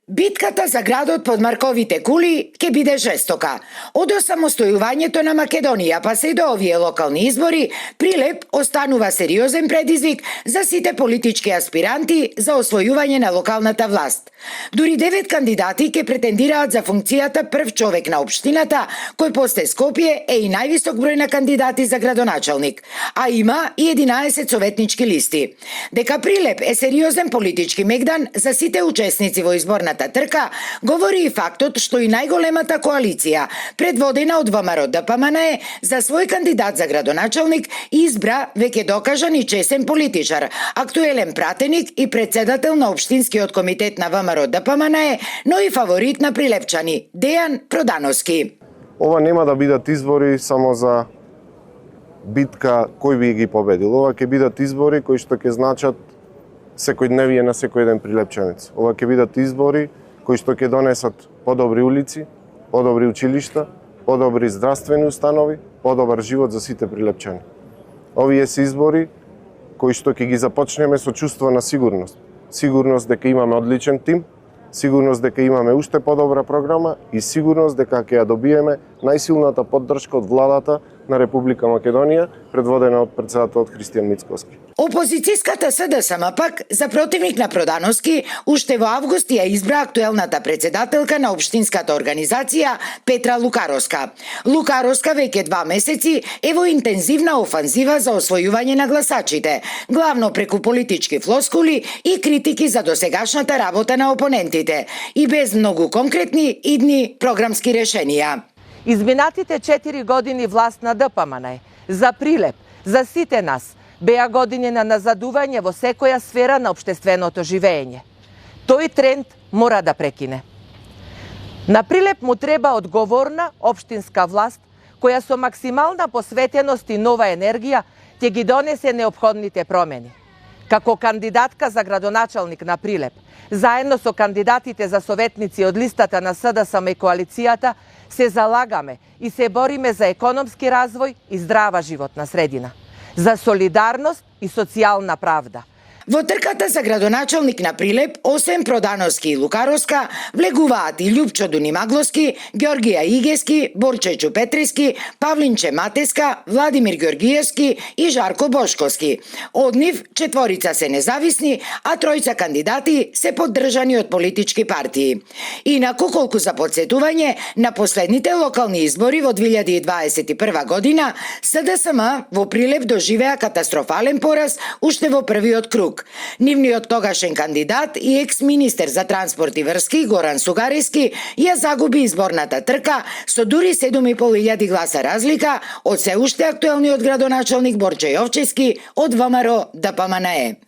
Битката за градот под Марковите кули ќе биде жестока. Од осамостојувањето на Македонија па се до овие локални избори, Прилеп останува сериозен предизвик за сите политички аспиранти за освојување на локалната власт. Дури 9 кандидати ќе претендираат за функцијата прв човек на општината, кој посте Скопје е и највисок број на кандидати за градоначалник, а има и 11 советнички листи. Дека Прилеп е сериозен политички мегдан за сите учесници во изборната трка, говори и фактот што и најголемата коалиција, предводена од ВМРО ДПМНЕ, за свој кандидат за градоначалник избра веќе докажан и чесен политичар, актуелен пратеник и председател на општинскиот комитет на ВМРО ДПМНЕ, но и фаворит на прилепчани, Дејан Продановски. Ова нема да бидат избори само за битка кој би ги победил. Ова ќе бидат избори кои што ќе значат секојдневие на секој еден прилепчанец. Ова ќе бидат избори кои што ќе донесат подобри улици, подобри училишта, подобри здравствени установи, подобар живот за сите прилепчани. Овие се избори кои што ќе ги започнеме со чувство на сигурност. Сигурност дека имаме одличен тим, сигурност дека имаме уште подобра програма и сигурност дека ќе ја добиеме најсилната поддршка од владата на Република Македонија, предводена од председателот Христијан Мицкоски. Опозицијската СДСМ пак за противник на Продановски уште во август ја избра актуелната председателка на општинската организација Петра Лукаровска. Лукаровска веќе 2 месеци е во интензивна офанзива за освојување на гласачите, главно преку политички флоскули и критики за досегашната работа на опонентите и без многу конкретни идни програмски решенија. Изминатите 4 години власт на ДПМНЕ за Прилеп, за сите нас, беа години на назадување во секоја сфера на општественото живење. Тој тренд мора да прекине. На Прилеп му треба одговорна општинска власт која со максимална посветеност и нова енергија ќе ги донесе неопходните промени. Како кандидатка за градоначалник на Прилеп, заедно со кандидатите за советници од листата на СДСМ и коалицијата, се залагаме и се бориме за економски развој и здрава животна средина, за солидарност и социјална правда. Во трката за градоначалник на Прилеп, освен Продановски и Лукаровска, влегуваат и Љупчо Дунимагловски, Ѓоргија Игески, Борче Чупетриски, Павлинче Матеска, Владимир Ѓоргиевски и Жарко Бошковски. Од нив 4 се независни, а 3 кандидати се поддржани од политички партии. Инаку, колку за подсетување, на последните локални избори во 2021 година, СДСМ во Прилеп доживеа катастрофален пораз уште во првиот круг. Нивниот тогашен кандидат и екс-министер за транспорт и врски Горан Сугариски ја загуби изборната трка со дури 7.500 гласа разлика од се уште актуелниот градоначалник Борче Јовчевски од ВМРО ДПМНЕ.